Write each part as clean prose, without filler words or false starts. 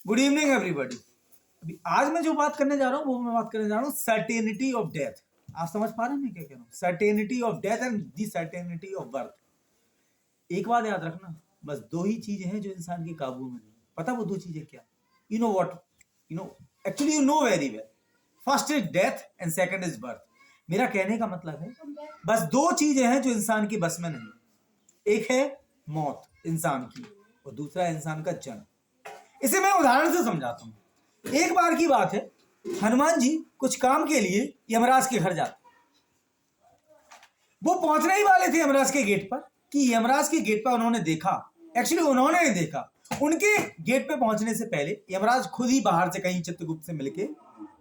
Good evening everybody. अभी आज मैं जो बात करने जा रहा हूँ वो मैं बात करने जा रहा हूँ सर्टेनिटी ऑफ डेथ। आप समझ पा रहे हैं मैं क्या कह रहा हूँ? Certainty of death and the certainty of birth. एक बात याद रखना, बस दो ही चीजें हैं जो इंसान के काबू में नहीं। पता वो दो चीजें क्या? You know what? Actually you know very well. First is death and second is birth. मेरा कहने का मतलब है बस दो चीजें हैं जो इंसान की बस में नहीं। एक है मौत इंसान की और दूसरा है इंसान का जन्म। इसे मैं उदाहरण से समझाता हूं। एक बार की बात है, हनुमान जी कुछ काम के लिए यमराज के घर जाते। वो पहुंचने ही वाले थे यमराज के गेट पर कि यमराज के गेट पर उन्होंने देखा, एक्चुअली उन्होंने नहीं देखा, उनके गेट पे पहुंचने से पहले यमराज खुद ही बाहर से कहीं चित्रगुप्त से मिलके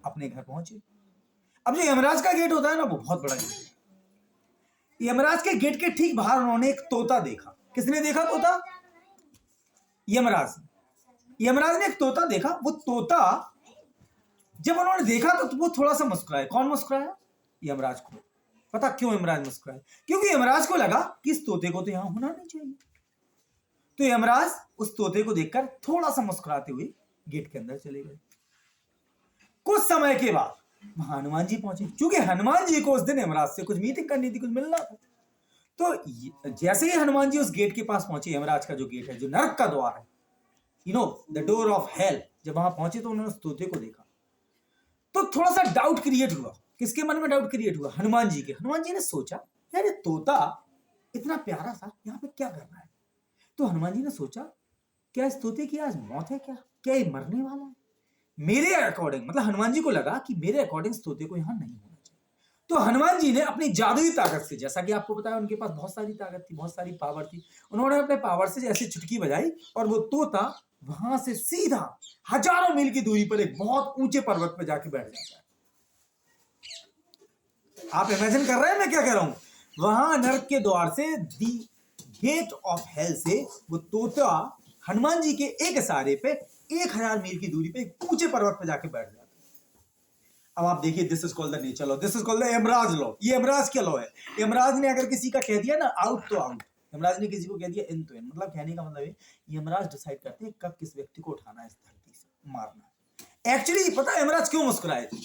अपने घर पहुंचे। अब जो यमराज का गेट होता है ना, वो बहुत बड़ा गेट है। यमराज के गेट के ठीक बाहर उन्होंने एक तोता देखा। किसने देखा तोता? यमराज ने एक तोता देखा। वो तोता जब उन्होंने देखा तो वो थोड़ा सा मुस्कुराया। कौन मुस्कुराया? यमराज को। पता क्यों यमराज मुस्कुराया? क्योंकि यमराज को लगा कि इस तोते को तो यहां होना नहीं चाहिए। तो यमराज उस तोते को देखकर थोड़ा सा मुस्कुराते हुए गेट के अंदर चले गए। कुछ समय के बाद हनुमान जी पहुंचे। क्योंकि हनुमान जी को उस दिन यमराज से कुछ मीटिंग करनी थी, कुछ मिलना था। तो जैसे ही हनुमान जी उस गेट के पास पहुंचे, यमराज का जो गेट है, जो नरक का द्वार है, द डोर ऑफ हेल, जब वहां पहुंचे तो उन्होंने उस तोते को देखा। तो थोड़ा सा डाउट क्रिएट हुआ। किसके मन में डाउट क्रिएट हुआ? हनुमान जी के। हनुमान जी ने सोचा, यार ये तोता इतना प्यारा सा यहाँ पे क्या कर रहा है? तो हनुमान जी ने सोचा, क्या इस तोते की आज मौत है? क्या ये मरने वाला है? मेरे अकॉर्डिंग, मतलब हनुमान जी को लगा कि मेरे अकॉर्डिंग इस तोते को यहां नहीं होना चाहिए। तो हनुमान जी ने अपनी जादुई ताकत से, जैसा कि आपको पता है उनके पास बहुत सारी ताकत थी, बहुत सारी पावर थी, उन्होंने अपने पावर से ऐसी चुटकी बजाई और वो तोता वहां से सीधा हजारों मील की दूरी पर एक बहुत ऊंचे पर्वत पर जाके बैठ जाता है। आप इमेजिन कर रहे हैं मैं क्या कह रहा हूं? वहां नरक के द्वार से, दी गेट ऑफ हेल से, वो तोता हनुमान जी के एक इशारे पे 1000 मील की दूरी पे एक ऊंचे पर्वत पर जाके बैठ जाता है। अब आप देखिए, this is called the nature law, this is called the Yamraj law. ये यमराज क्या लॉ है? यमराज ने अगर किसी का कह दिया ना आउट तो आउट, यमराज ने किसी को कह दिया इन तो इन। मतलब कहने का मतलब है यमराज डिसाइड करते हैं कब किस व्यक्ति को उठाना है इस धरती से, मारना है। एक्चुअली पता है यमराज क्यों मुस्कुराए थे?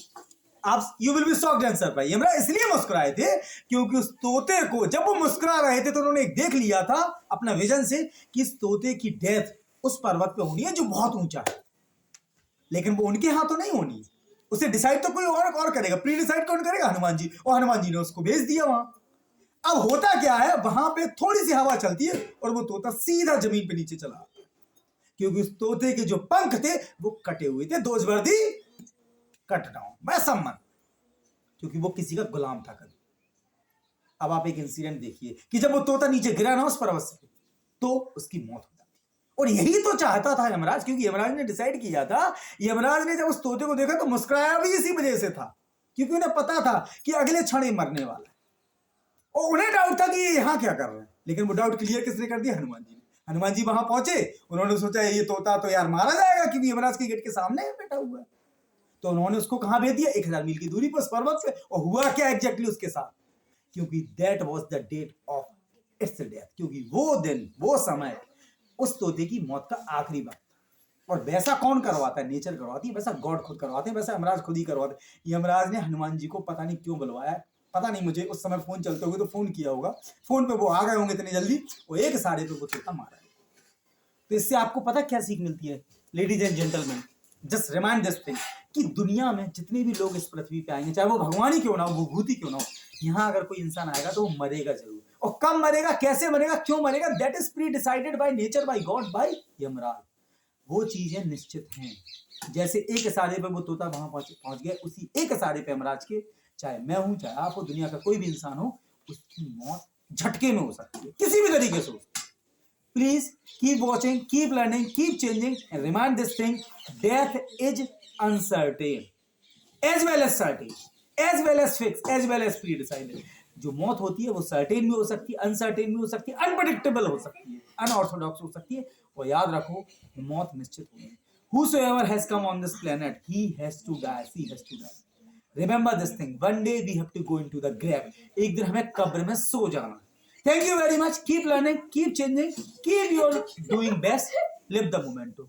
आप you will be shocked and surprised. Yamraj इसलिए मुस्कुराए थे क्योंकि उस तोते को, जब वो मुस्कुरा रहे थे तो उन्होंने देख लिया था अपना विजन से कि इस तोते की डेथ उस पर्वत पे होनी है जो बहुत ऊंचा है। लेकिन वो उनके हाथों नहीं होनी, उसे डिसाइड तो कोई और करेगा। प्री डिसाइड कौन करेगा? हनुमान जी। और हनुमान जी ने उसको भेज दिया वहां। अब होता क्या है, वहां पे थोड़ी सी हवा चलती है और वो तोता सीधा जमीन पे नीचे चला आता है। क्योंकि उस तोते के जो पंख थे वो कटे हुए थे। Those were the cut down by someone, क्योंकि वो किसी का गुलाम था कभी। अब आप एक इंसिडेंट देखिए कि जब वो तोता नीचे गिरा ना उस पर्वत से, तो उसकी मौत हो जाती। और यही तो चाहता था यमराज, क्योंकि यमराज ने डिसाइड किया था। यमराज ने जब उस तोते को देखा तो मुस्कुराया भी इसी वजह से था, क्योंकि उन्हें पता था कि अगले क्षण ही मरने वाला है। और उन्हें डाउट था कि ये यहां क्या कर रहे हैं। लेकिन वो डाउट क्लियर किसने कर दिया? हनुमान जी ने। हनुमान जी वहां पहुंचे, उन्होंने सोचा ये तोता तो यार मारा जाएगा क्योंकि यमराज के गेट के सामने बैठा हुआ है। तो उन्होंने उसको कहां भेज दिया? 1000 मील की दूरी पर उस पर्वत पे। और हुआ क्या एग्जैक्टली उसके साथ? क्योंकि that was the date of its death, क्योंकि वो दिन, वो समय उस तोते की मौत का आखिरी वक्त था। और वैसा कौन करवाता है? नेचर करवाती है। वैसा गॉड खुद करवाते हैं, वैसा यमराज खुद ही करवाते हैं। यमराज ने हनुमान जी को पता नहीं क्यों बुलवाया, पता नहीं, मुझे उस समय फोन चलते होंगे तो फोन किया होगा, फोन पे वो आ गए होंगे इतनी जल्दी, वो एक इशारे पे वो तोता मारा है। तो इससे आपको पता क्या सीख मिलती है? Ladies and gentleman, just remind this thing कि दुनिया में जितने भी लोग इस पृथ्वी पे आएंगे, चाहे वो भगवान ही क्यों ना हो, वो भूत ही क्यों ना हो, यहाँ अगर कोई इंसान आएगा तो वो मरेगा जरूर। और कब मरेगा, कैसे मरेगा, क्यों मरेगा, that is pre decided by nature, by God, by Yamraj. वो चीजें निश्चित हैं। जैसे एक इशारे पे वो तोता वहां पहुंच गया, उसी एक इशारे पे यमराज के, चाहे मैं हूं, चाहे आप हो, दुनिया का कोई भी इंसान हो, उसकी मौत झटके में हो सकती है, किसी भी तरीके से हो सकती है। Please keep watching, keep learning, keep changing, and remind this thing: death is uncertain, as well as certain, as well as fixed, as well as pre-decided. जो मौत होती है वो सर्टेन भी हो सकती है, अनसर्टेन भी हो सकती है, अनप्रेडिक्टेबल हो सकती है, अनऑर्थोडॉक्स हो सकती है। और याद रखो, मौत निश्चित होगी। Whosoever has come on this planet, he has to die, she has to die. Remember this thing: one day we have to go into the grave. एक दिन हमें कब्र में सो जाना है। Thank you very much. Keep learning, keep changing, keep your doing best. Live the moment.